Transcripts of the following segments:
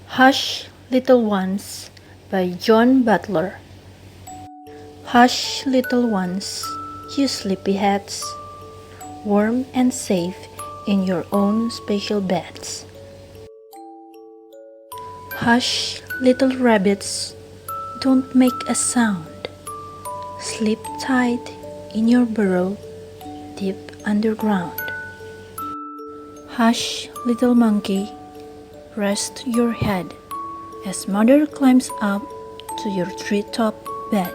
Hush, Little Ones by John Butler. Hush, little ones, you sleepyheads, warm and safe in your own special beds. Hush, little rabbits, don't make a sound. Sleep tight in your burrow deep underground. Hush, little monkey, rest your head as mother climbs up to your treetop bed.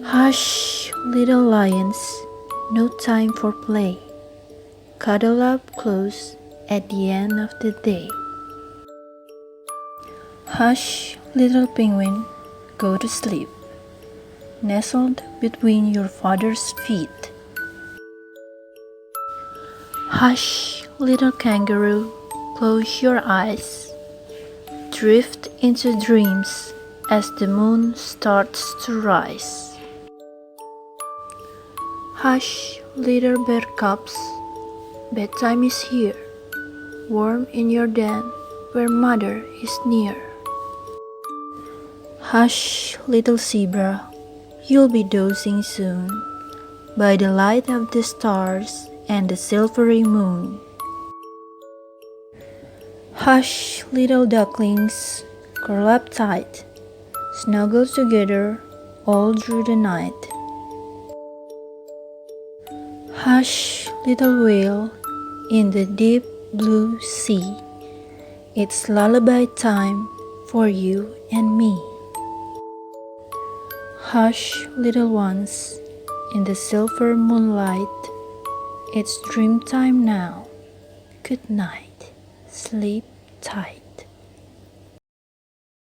Hush, little lions, no time for play. Cuddle up close at the end of the day. Hush, little penguin, go to sleep, nestled between your father's feet. Hush, little kangaroo, close your eyes. Drift into dreams as the moon starts to rise. Hush, little bear cubs, bedtime is here, warm in your den where mother is near. Hush, little zebra, you'll be dozing soon, by the light of the stars and the silvery moon. Hush, little ducklings, curl up tight, snuggle together all through the night. Hush, little whale, in the deep blue sea, it's lullaby time for you and me. Hush, little ones, in the silver moonlight, it's dream time now. Good night, sleep tight.